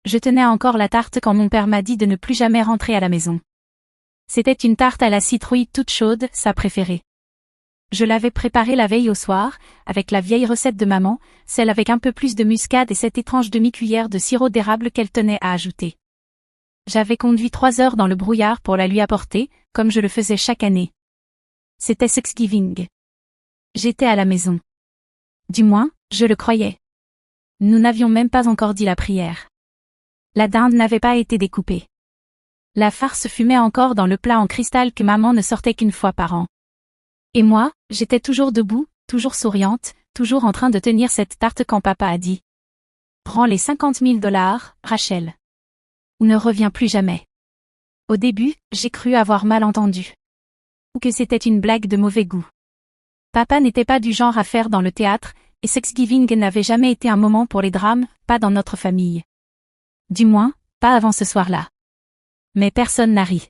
Je tenais encore la tarte quand mon père m'a dit de ne plus jamais rentrer à la maison. C'était une tarte à la citrouille toute chaude, sa préférée. Je l'avais préparée la veille au soir, avec la vieille recette de maman, celle avec un peu plus de muscade et cette étrange demi-cuillère de sirop d'érable qu'elle tenait à ajouter. J'avais conduit 3 heures dans le brouillard pour la lui apporter, comme je le faisais chaque année. C'était Thanksgiving. J'étais à la maison. Du moins, je le croyais. Nous n'avions même pas encore dit la prière. La dinde n'avait pas été découpée. La farce fumait encore dans le plat en cristal que maman ne sortait qu'une fois par an. Et moi, j'étais toujours debout, toujours souriante, toujours en train de tenir cette tarte quand papa a dit « Prends les $50 000, Rachel. Ou ne reviens plus jamais. » Au début, j'ai cru avoir mal entendu. Ou que c'était une blague de mauvais goût. Papa n'était pas du genre à faire dans le théâtre, et Thanksgiving n'avait jamais été un moment pour les drames, pas dans notre famille. Du moins, pas avant ce soir-là. Mais personne n'a ri.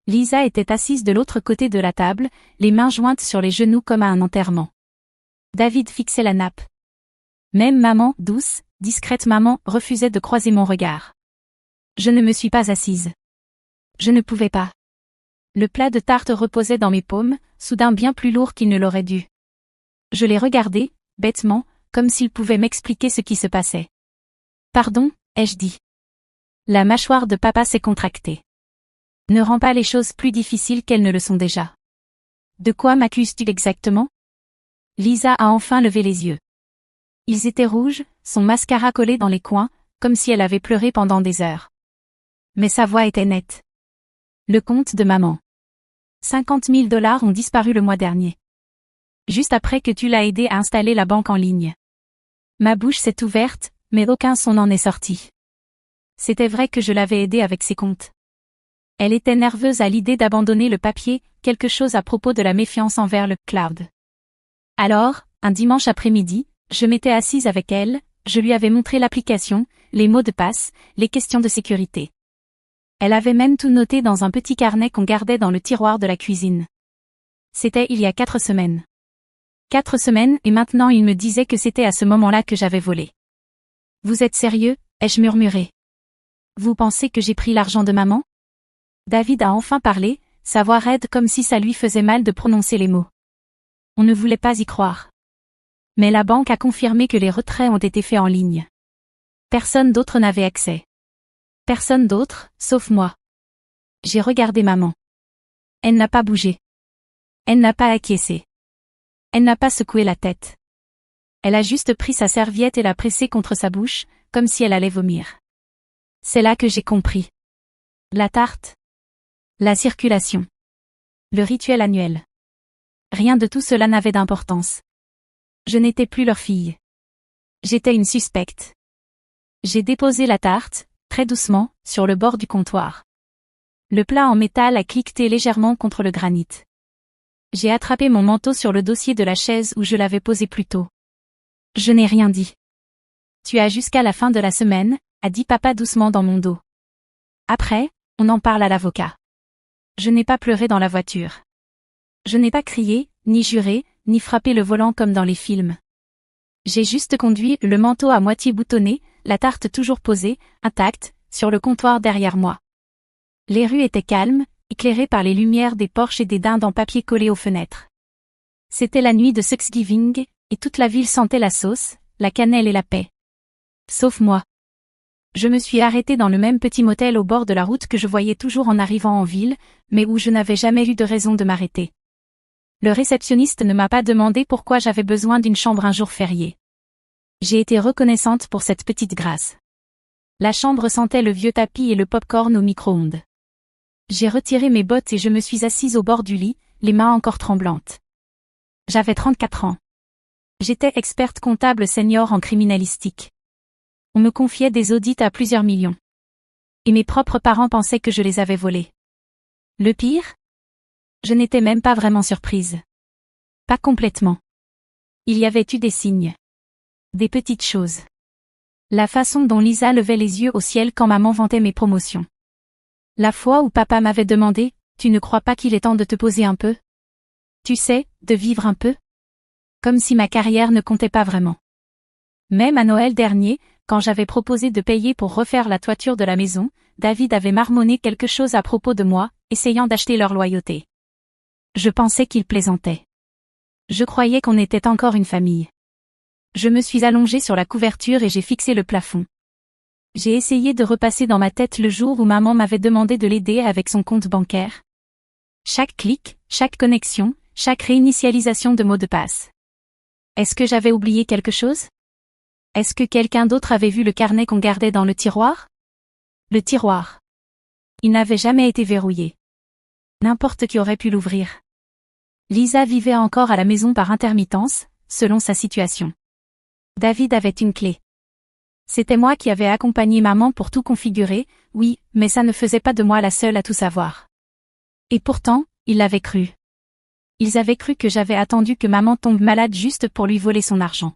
Lisa était assise de l'autre côté de la table, les mains jointes sur les genoux comme à un enterrement. David fixait la nappe. Même maman, douce, discrète maman, refusait de croiser mon regard. Je ne me suis pas assise. Je ne pouvais pas. Le plat de tarte reposait dans mes paumes, soudain bien plus lourd qu'il ne l'aurait dû. Je les regardais, bêtement, comme s'ils pouvaient m'expliquer ce qui se passait. « Pardon », ai-je dit. La mâchoire de papa s'est contractée. Ne rends pas les choses plus difficiles qu'elles ne le sont déjà. De quoi m'accuses-tu exactement? Lisa a enfin levé les yeux. Ils étaient rouges, son mascara collé dans les coins, comme si elle avait pleuré pendant des heures. Mais sa voix était nette. Le compte de maman. $50 000 ont disparu le mois dernier. Juste après que tu l'as aidé à installer la banque en ligne. Ma bouche s'est ouverte, mais aucun son n'en est sorti. C'était vrai que je l'avais aidée avec ses comptes. Elle était nerveuse à l'idée d'abandonner le papier, quelque chose à propos de la méfiance envers le cloud. Alors, un dimanche après-midi, je m'étais assise avec elle, je lui avais montré l'application, les mots de passe, les questions de sécurité. Elle avait même tout noté dans un petit carnet qu'on gardait dans le tiroir de la cuisine. C'était il y a 4 semaines. 4 semaines et maintenant il me disait que c'était à ce moment-là que j'avais volé. Vous êtes sérieux? Ai-je murmuré. Vous pensez que j'ai pris l'argent de maman? David a enfin parlé, sa voix raide comme si ça lui faisait mal de prononcer les mots. On ne voulait pas y croire. Mais la banque a confirmé que les retraits ont été faits en ligne. Personne d'autre n'avait accès. Personne d'autre, sauf moi. J'ai regardé maman. Elle n'a pas bougé. Elle n'a pas acquiescé. Elle n'a pas secoué la tête. Elle a juste pris sa serviette et l'a pressée contre sa bouche, comme si elle allait vomir. C'est là que j'ai compris. La tarte. La circulation. Le rituel annuel. Rien de tout cela n'avait d'importance. Je n'étais plus leur fille. J'étais une suspecte. J'ai déposé la tarte, très doucement, sur le bord du comptoir. Le plat en métal a cliqueté légèrement contre le granit. J'ai attrapé mon manteau sur le dossier de la chaise où je l'avais posé plus tôt. Je n'ai rien dit. Tu as jusqu'à la fin de la semaine, a dit papa doucement dans mon dos. Après, on en parle à l'avocat. Je n'ai pas pleuré dans la voiture. Je n'ai pas crié, ni juré, ni frappé le volant comme dans les films. J'ai juste conduit, le manteau à moitié boutonné, la tarte toujours posée, intacte, sur le comptoir derrière moi. Les rues étaient calmes, éclairées par les lumières des porches et des dindes en papier collées aux fenêtres. C'était la nuit de Thanksgiving, et toute la ville sentait la sauce, la cannelle et la paix. Sauf moi. Je me suis arrêtée dans le même petit motel au bord de la route que je voyais toujours en arrivant en ville, mais où je n'avais jamais eu de raison de m'arrêter. Le réceptionniste ne m'a pas demandé pourquoi j'avais besoin d'une chambre un jour férié. J'ai été reconnaissante pour cette petite grâce. La chambre sentait le vieux tapis et le pop-corn au micro-ondes. J'ai retiré mes bottes et je me suis assise au bord du lit, les mains encore tremblantes. J'avais 34 ans. J'étais experte comptable senior en criminalistique. On me confiait des audits à plusieurs millions. Et mes propres parents pensaient que je les avais volés. Le pire? Je n'étais même pas vraiment surprise. Pas complètement. Il y avait eu des signes. Des petites choses. La façon dont Lisa levait les yeux au ciel quand maman vantait mes promotions. La fois où papa m'avait demandé, « Tu ne crois pas qu'il est temps de te poser un peu? Tu sais, de vivre un peu ?» Comme si ma carrière ne comptait pas vraiment. Même à Noël dernier, quand j'avais proposé de payer pour refaire la toiture de la maison, David avait marmonné quelque chose à propos de moi, essayant d'acheter leur loyauté. Je pensais qu'il plaisantait. Je croyais qu'on était encore une famille. Je me suis allongée sur la couverture et j'ai fixé le plafond. J'ai essayé de repasser dans ma tête le jour où maman m'avait demandé de l'aider avec son compte bancaire. Chaque clic, chaque connexion, chaque réinitialisation de mot de passe. Est-ce que j'avais oublié quelque chose? Est-ce que quelqu'un d'autre avait vu le carnet qu'on gardait dans le tiroir? Le tiroir. Il n'avait jamais été verrouillé. N'importe qui aurait pu l'ouvrir. Lisa vivait encore à la maison par intermittence, selon sa situation. David avait une clé. C'était moi qui avais accompagné maman pour tout configurer, oui, mais ça ne faisait pas de moi la seule à tout savoir. Et pourtant, ils l'avaient cru. Ils avaient cru que j'avais attendu que maman tombe malade juste pour lui voler son argent.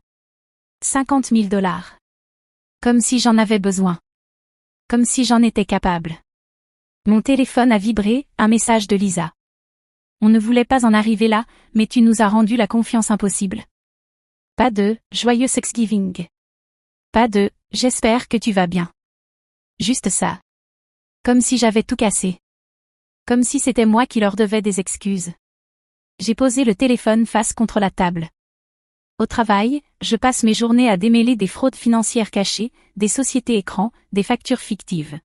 50 000 $. Comme si j'en avais besoin. Comme si j'en étais capable. Mon téléphone a vibré, un message de Lisa. On ne voulait pas en arriver là, mais tu nous as rendu la confiance impossible. Pas de « Joyeux Thanksgiving ». Pas de « J'espère que tu vas bien ». Juste ça. Comme si j'avais tout cassé. Comme si c'était moi qui leur devais des excuses. J'ai posé le téléphone face contre la table. Au travail, je passe mes journées à démêler des fraudes financières cachées, des sociétés écrans, des factures fictives.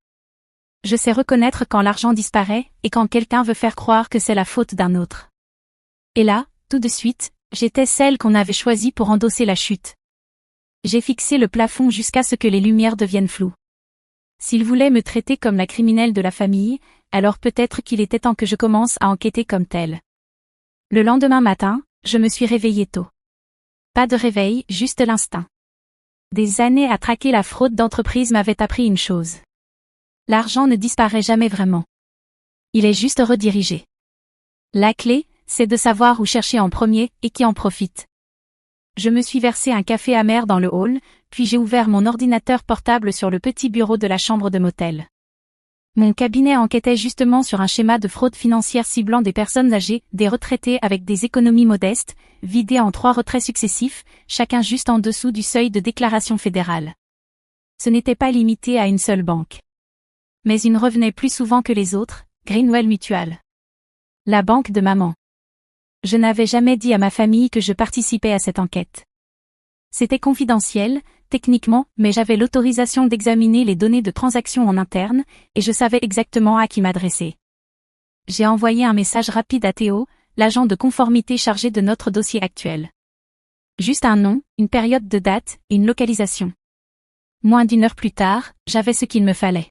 Je sais reconnaître quand l'argent disparaît et quand quelqu'un veut faire croire que c'est la faute d'un autre. Et là, tout de suite, j'étais celle qu'on avait choisie pour endosser la chute. J'ai fixé le plafond jusqu'à ce que les lumières deviennent floues. S'il voulait me traiter comme la criminelle de la famille, alors peut-être qu'il était temps que je commence à enquêter comme telle. Le lendemain matin, je me suis réveillée tôt. Pas de réveil, juste l'instinct. Des années à traquer la fraude d'entreprise m'avaient appris une chose. L'argent ne disparaît jamais vraiment. Il est juste redirigé. La clé, c'est de savoir où chercher en premier et qui en profite. Je me suis versé un café amer dans le hall, puis j'ai ouvert mon ordinateur portable sur le petit bureau de la chambre de motel. Mon cabinet enquêtait justement sur un schéma de fraude financière ciblant des personnes âgées, des retraités avec des économies modestes, vidés en 3 retraits successifs, chacun juste en dessous du seuil de déclaration fédérale. Ce n'était pas limité à une seule banque. Mais une revenait plus souvent que les autres, Greenwell Mutual. La banque de maman. Je n'avais jamais dit à ma famille que je participais à cette enquête. C'était confidentiel, techniquement, mais j'avais l'autorisation d'examiner les données de transactions en interne, et je savais exactement à qui m'adresser. J'ai envoyé un message rapide à Théo, l'agent de conformité chargé de notre dossier actuel. Juste un nom, une période de date, et une localisation. Moins d'1 heure plus tard, j'avais ce qu'il me fallait.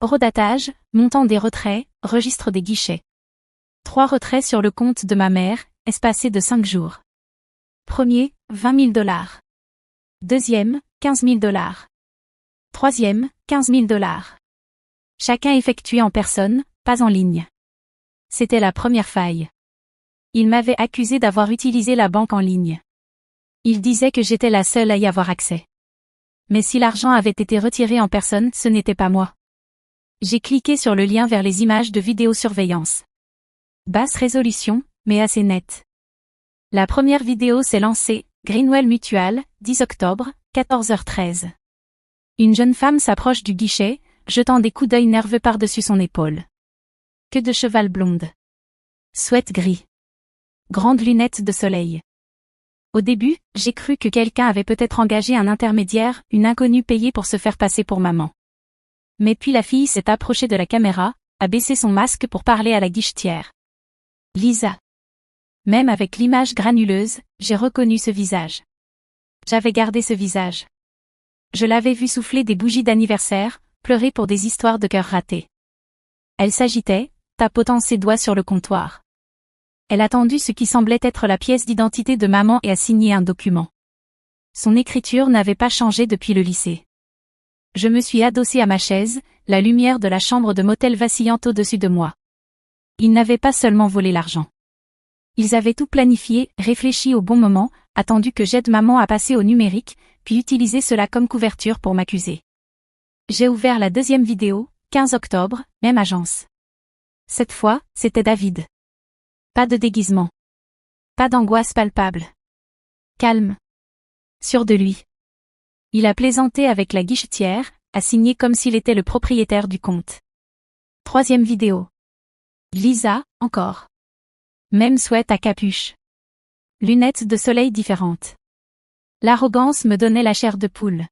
Horodatage, montant des retraits, registre des guichets. 3 retraits sur le compte de ma mère, espacés de 5 jours. Premier, 20 000 $. Deuxième, 15 000 $. Troisième, 15 000 $. Chacun effectué en personne, pas en ligne. C'était la première faille. Il m'avait accusé d'avoir utilisé la banque en ligne. Il disait que j'étais la seule à y avoir accès. Mais si l'argent avait été retiré en personne, ce n'était pas moi. J'ai cliqué sur le lien vers les images de vidéosurveillance. Basse résolution, mais assez nette. La première vidéo s'est lancée, Greenwell Mutual, 10 octobre, 14h13. Une jeune femme s'approche du guichet, jetant des coups d'œil nerveux par-dessus son épaule. Queue de cheval blonde. Sweat gris. Grandes lunettes de soleil. Au début, j'ai cru que quelqu'un avait peut-être engagé un intermédiaire, une inconnue payée pour se faire passer pour maman. Mais puis la fille s'est approchée de la caméra, a baissé son masque pour parler à la guichetière. Lisa. Même avec l'image granuleuse, j'ai reconnu ce visage. J'avais gardé ce visage. Je l'avais vu souffler des bougies d'anniversaire, pleurer pour des histoires de cœur ratés. Elle s'agitait, tapotant ses doigts sur le comptoir. Elle a tendu ce qui semblait être la pièce d'identité de maman et a signé un document. Son écriture n'avait pas changé depuis le lycée. Je me suis adossée à ma chaise, la lumière de la chambre de motel vacillant au-dessus de moi. Ils n'avaient pas seulement volé l'argent. Ils avaient tout planifié, réfléchi au bon moment, attendu que j'aide maman à passer au numérique, puis utilisé cela comme couverture pour m'accuser. J'ai ouvert la deuxième vidéo, 15 octobre, même agence. Cette fois, c'était David. Pas de déguisement. Pas d'angoisse palpable. Calme. Sûr de lui. Il a plaisanté avec la guichetière, a signé comme s'il était le propriétaire du compte. Troisième vidéo. Lisa, encore. Même sweat à capuche. Lunettes de soleil différentes. L'arrogance me donnait la chair de poule.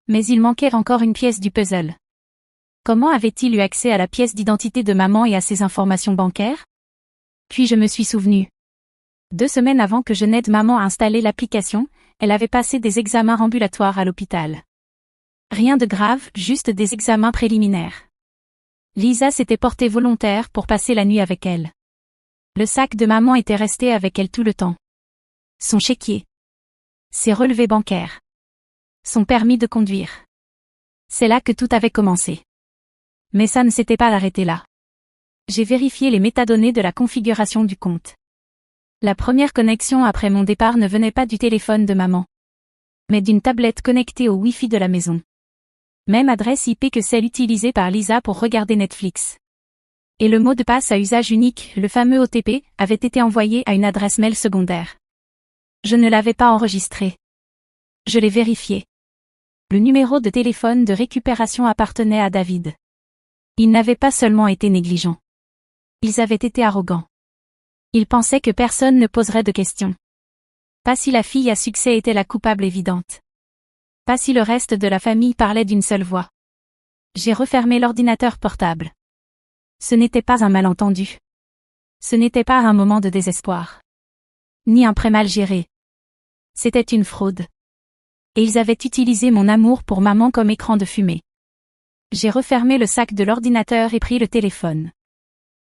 Mais il manquait encore une pièce du puzzle. Comment avait-il eu accès à la pièce d'identité de maman et à ses informations bancaires? Puis je me suis souvenu. 2 semaines avant que je n'aide maman à installer l'application, elle avait passé des examens ambulatoires à l'hôpital. Rien de grave, juste des examens préliminaires. Lisa s'était portée volontaire pour passer la nuit avec elle. Le sac de maman était resté avec elle tout le temps. Son chéquier. Ses relevés bancaires. Son permis de conduire. C'est là que tout avait commencé. Mais ça ne s'était pas arrêté là. J'ai vérifié les métadonnées de la configuration du compte. La première connexion après mon départ ne venait pas du téléphone de maman, mais d'une tablette connectée au Wi-Fi de la maison. Même adresse IP que celle utilisée par Lisa pour regarder Netflix. Et le mot de passe à usage unique, le fameux OTP, avait été envoyé à une adresse mail secondaire. Je ne l'avais pas enregistré. Je l'ai vérifié. Le numéro de téléphone de récupération appartenait à David. Ils n'avaient pas seulement été négligents. Ils avaient été arrogants. Ils pensaient que personne ne poserait de questions. Pas si la fille à succès était la coupable évidente. Pas si le reste de la famille parlait d'une seule voix. J'ai refermé l'ordinateur portable. Ce n'était pas un malentendu. Ce n'était pas un moment de désespoir. Ni un prêt mal géré. C'était une fraude. Et ils avaient utilisé mon amour pour maman comme écran de fumée. J'ai refermé le sac de l'ordinateur et pris le téléphone.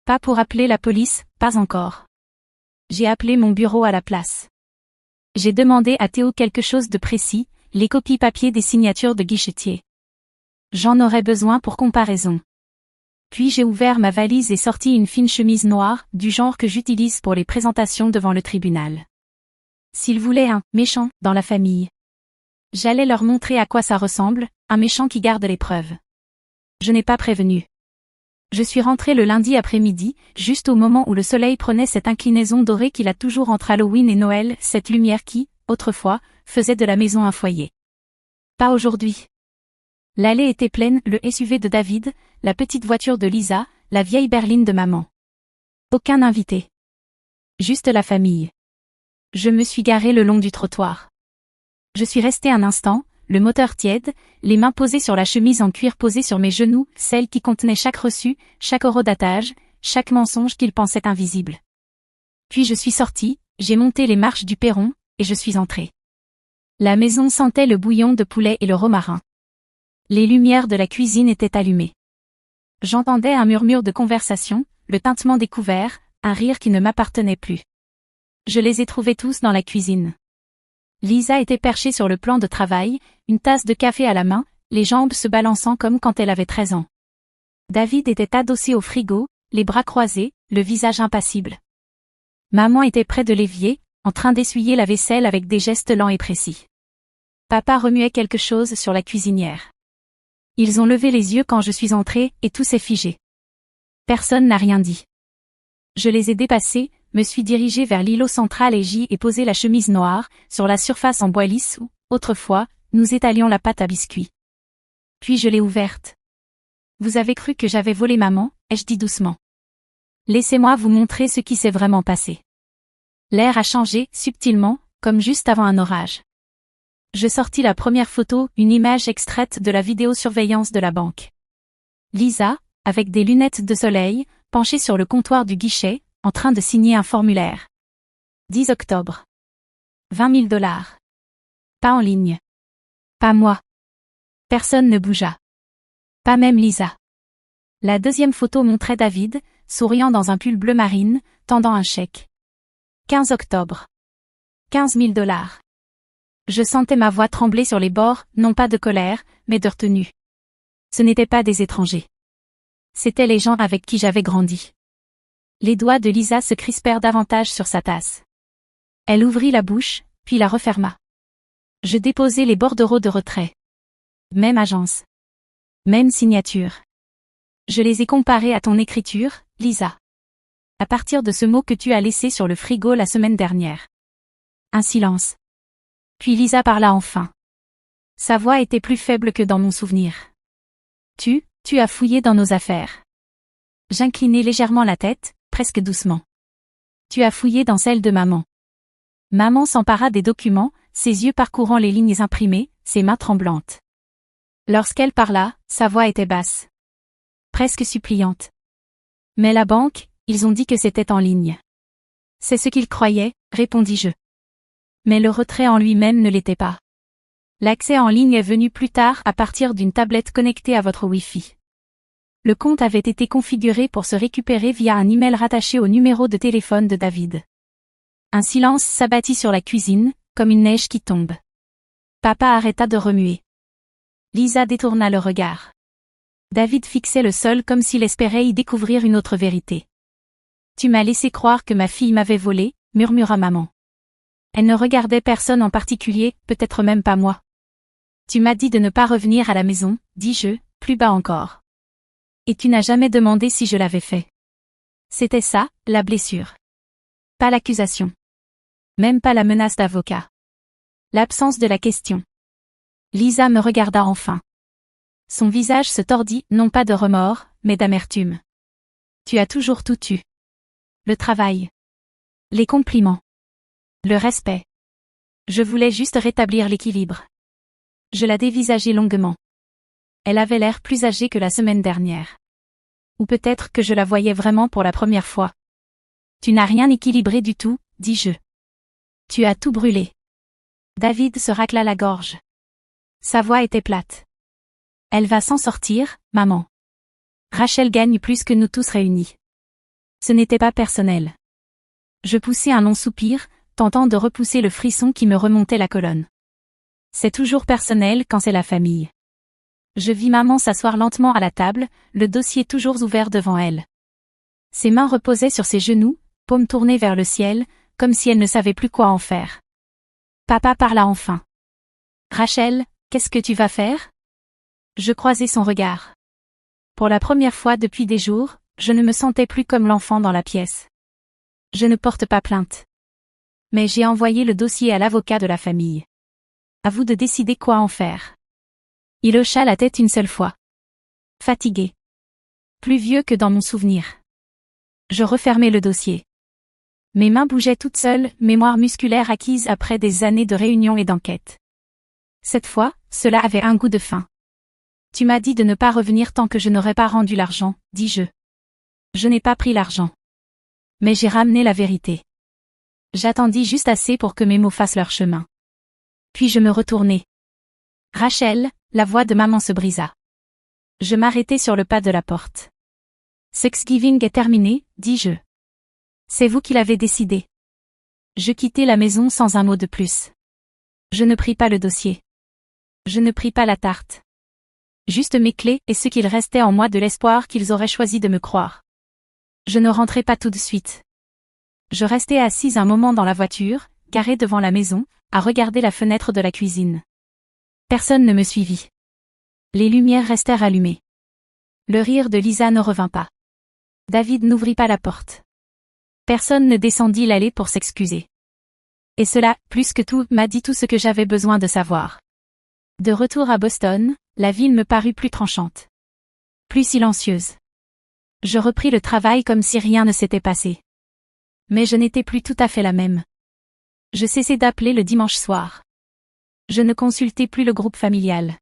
Pas pour appeler la police, pas encore. J'ai appelé mon bureau à la place. J'ai demandé à Théo quelque chose de précis, les copies papier des signatures de guichetier. J'en aurais besoin pour comparaison. Puis j'ai ouvert ma valise et sorti une fine chemise noire, du genre que j'utilise pour les présentations devant le tribunal. S'ils voulaient un « méchant » dans la famille, j'allais leur montrer à quoi ça ressemble, un méchant qui garde les preuves. Je n'ai pas prévenu. Je suis rentrée le lundi après-midi, juste au moment où le soleil prenait cette inclinaison dorée qu'il a toujours entre Halloween et Noël, cette lumière qui, autrefois, faisait de la maison un foyer. Pas aujourd'hui. L'allée était pleine, le SUV de David, la petite voiture de Lisa, la vieille berline de maman. Aucun invité. Juste la famille. Je me suis garée le long du trottoir. Je suis restée un instant, le moteur tiède, les mains posées sur la chemise en cuir posée sur mes genoux, celle qui contenait chaque reçu, chaque horodatage, chaque mensonge qu'il pensait invisible. Puis je suis sortie, j'ai monté les marches du perron, et je suis entrée. La maison sentait le bouillon de poulet et le romarin. Les lumières de la cuisine étaient allumées. J'entendais un murmure de conversation, le tintement des couverts, un rire qui ne m'appartenait plus. Je les ai trouvés tous dans la cuisine. Lisa était perchée sur le plan de travail, une tasse de café à la main, les jambes se balançant comme quand elle avait 13 ans. David était adossé au frigo, les bras croisés, le visage impassible. Maman était près de l'évier, en train d'essuyer la vaisselle avec des gestes lents et précis. Papa remuait quelque chose sur la cuisinière. Ils ont levé les yeux quand je suis entrée, et tout s'est figé. Personne n'a rien dit. Je les ai dépassés, me suis dirigée vers l'îlot central et j'y ai posé la chemise noire, sur la surface en bois lisse où, autrefois, nous étalions la pâte à biscuits. Puis je l'ai ouverte. Vous avez cru que j'avais volé maman, ai-je dit doucement. Laissez-moi vous montrer ce qui s'est vraiment passé. L'air a changé, subtilement, comme juste avant un orage. Je sortis la première photo, une image extraite de la vidéosurveillance de la banque. Lisa, avec des lunettes de soleil, penchée sur le comptoir du guichet, en train de signer un formulaire. 10 octobre. 20 000 $. Pas en ligne. Pas moi. Personne ne bougea. Pas même Lisa. La deuxième photo montrait David, souriant dans un pull bleu marine, tendant un chèque. 15 octobre. 15 000 $. Je sentais ma voix trembler sur les bords, non pas de colère, mais de retenue. Ce n'étaient pas des étrangers. C'étaient les gens avec qui j'avais grandi. Les doigts de Lisa se crispèrent davantage sur sa tasse. Elle ouvrit la bouche, puis la referma. Je déposai les bordereaux de retrait. Même agence. Même signature. Je les ai comparés à ton écriture, Lisa. À partir de ce mot que tu as laissé sur le frigo la semaine dernière. Un silence. Puis Lisa parla enfin. Sa voix était plus faible que dans mon souvenir. Tu as fouillé dans nos affaires. J'inclinai légèrement la tête, presque doucement. Tu as fouillé dans celle de maman. Maman s'empara des documents, ses yeux parcourant les lignes imprimées, ses mains tremblantes. Lorsqu'elle parla, sa voix était basse. Presque suppliante. Mais la banque, ils ont dit que c'était en ligne. C'est ce qu'ils croyaient, répondis-je. Mais le retrait en lui-même ne l'était pas. L'accès en ligne est venu plus tard à partir d'une tablette connectée à votre Wi-Fi. Le compte avait été configuré pour se récupérer via un email rattaché au numéro de téléphone de David. Un silence s'abattit sur la cuisine, comme une neige qui tombe. Papa arrêta de remuer. Lisa détourna le regard. David fixait le sol comme s'il espérait y découvrir une autre vérité. Tu m'as laissé croire que ma fille m'avait volé, murmura maman. Elle ne regardait personne en particulier, peut-être même pas moi. Tu m'as dit de ne pas revenir à la maison, dis-je, plus bas encore. Et tu n'as jamais demandé si je l'avais fait. C'était ça, la blessure. Pas l'accusation. Même pas la menace d'avocat. L'absence de la question. Lisa me regarda enfin. Son visage se tordit, non pas de remords, mais d'amertume. Tu as toujours tout eu. Le travail. Les compliments. Le respect. Je voulais juste rétablir l'équilibre. Je la dévisageai longuement. Elle avait l'air plus âgée que la semaine dernière. Ou peut-être que je la voyais vraiment pour la première fois. Tu n'as rien équilibré du tout, dis-je. Tu as tout brûlé. David se racla la gorge. Sa voix était plate. Elle va s'en sortir, maman. Rachel gagne plus que nous tous réunis. Ce n'était pas personnel. Je poussai un long soupir, tentant de repousser le frisson qui me remontait la colonne. C'est toujours personnel quand c'est la famille. Je vis maman s'asseoir lentement à la table, le dossier toujours ouvert devant elle. Ses mains reposaient sur ses genoux, paumes tournées vers le ciel, comme si elle ne savait plus quoi en faire. Papa parla enfin. Rachel, qu'est-ce que tu vas faire? Je croisai son regard. Pour la première fois depuis des jours, je ne me sentais plus comme l'enfant dans la pièce. Je ne porte pas plainte. Mais j'ai envoyé le dossier à l'avocat de la famille. À vous de décider quoi en faire. Il hocha la tête une seule fois. Fatigué. Plus vieux que dans mon souvenir. Je refermai le dossier. Mes mains bougeaient toutes seules, mémoire musculaire acquise après des années de réunions et d'enquêtes. Cette fois, cela avait un goût de fin. Tu m'as dit de ne pas revenir tant que je n'aurais pas rendu l'argent, dis-je. Je n'ai pas pris l'argent. Mais j'ai ramené la vérité. J'attendis juste assez pour que mes mots fassent leur chemin. Puis je me retournai. Rachel, la voix de maman se brisa. Je m'arrêtai sur le pas de la porte. Thanksgiving est terminé, dis-je. C'est vous qui l'avez décidé. Je quittai la maison sans un mot de plus. Je ne pris pas le dossier. Je ne pris pas la tarte. Juste mes clés et ce qu'il restait en moi de l'espoir qu'ils auraient choisi de me croire. Je ne rentrai pas tout de suite. Je restai assise un moment dans la voiture, garée devant la maison, à regarder la fenêtre de la cuisine. Personne ne me suivit. Les lumières restèrent allumées. Le rire de Lisa ne revint pas. David n'ouvrit pas la porte. Personne ne descendit l'allée pour s'excuser. Et cela, plus que tout, m'a dit tout ce que j'avais besoin de savoir. De retour à Boston, la ville me parut plus tranchante. Plus silencieuse. Je repris le travail comme si rien ne s'était passé. Mais je n'étais plus tout à fait la même. Je cessai d'appeler le dimanche soir. Je ne consultais plus le groupe familial.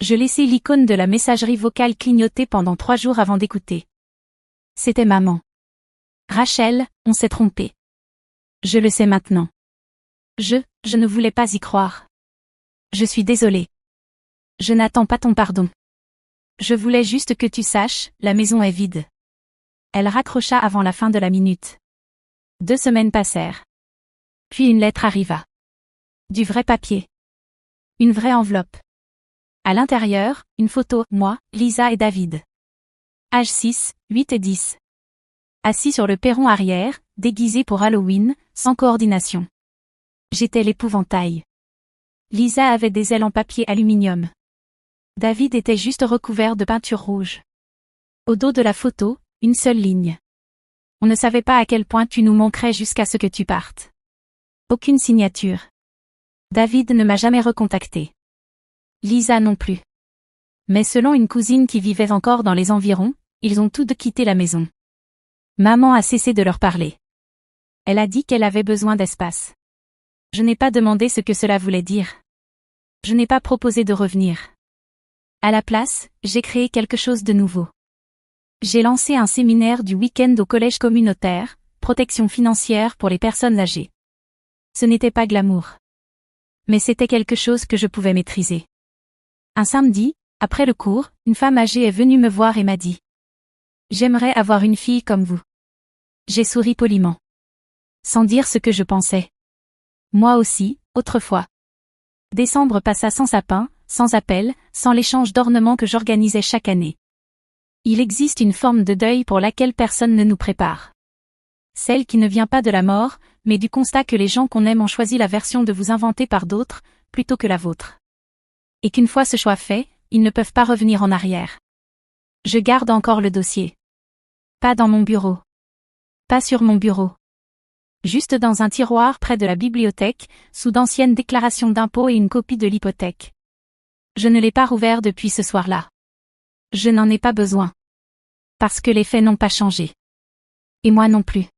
Je laissai l'icône de la messagerie vocale clignoter pendant 3 jours avant d'écouter. C'était maman. Rachel, on s'est trompé. Je le sais maintenant. Je ne voulais pas y croire. Je suis désolée. Je n'attends pas ton pardon. Je voulais juste que tu saches, la maison est vide. Elle raccrocha avant la fin de la minute. 2 semaines passèrent. Puis une lettre arriva. Du vrai papier. Une vraie enveloppe. À l'intérieur, une photo, moi, Lisa et David. Âge 6, 8 et 10. Assis sur le perron arrière, déguisés pour Halloween, sans coordination. J'étais l'épouvantail. Lisa avait des ailes en papier aluminium. David était juste recouvert de peinture rouge. Au dos de la photo, une seule ligne. On ne savait pas à quel point tu nous manquerais jusqu'à ce que tu partes. Aucune signature. David ne m'a jamais recontacté. Lisa non plus. Mais selon une cousine qui vivait encore dans les environs, ils ont tous deux quitté la maison. Maman a cessé de leur parler. Elle a dit qu'elle avait besoin d'espace. Je n'ai pas demandé ce que cela voulait dire. Je n'ai pas proposé de revenir. À la place, j'ai créé quelque chose de nouveau. J'ai lancé un séminaire du week-end au collège communautaire, protection financière pour les personnes âgées. Ce n'était pas glamour. Mais c'était quelque chose que je pouvais maîtriser. Un samedi, après le cours, une femme âgée est venue me voir et m'a dit « J'aimerais avoir une fille comme vous. » J'ai souri poliment. Sans dire ce que je pensais. Moi aussi, autrefois. Décembre passa sans sapin, sans appel, sans l'échange d'ornements que j'organisais chaque année. Il existe une forme de deuil pour laquelle personne ne nous prépare. Celle qui ne vient pas de la mort, mais du constat que les gens qu'on aime ont choisi la version de vous inventer par d'autres, plutôt que la vôtre. Et qu'une fois ce choix fait, ils ne peuvent pas revenir en arrière. Je garde encore le dossier. Pas dans mon bureau. Pas sur mon bureau. Juste dans un tiroir près de la bibliothèque, sous d'anciennes déclarations d'impôts et une copie de l'hypothèque. Je ne l'ai pas rouvert depuis ce soir-là. Je n'en ai pas besoin. Parce que les faits n'ont pas changé. Et moi non plus.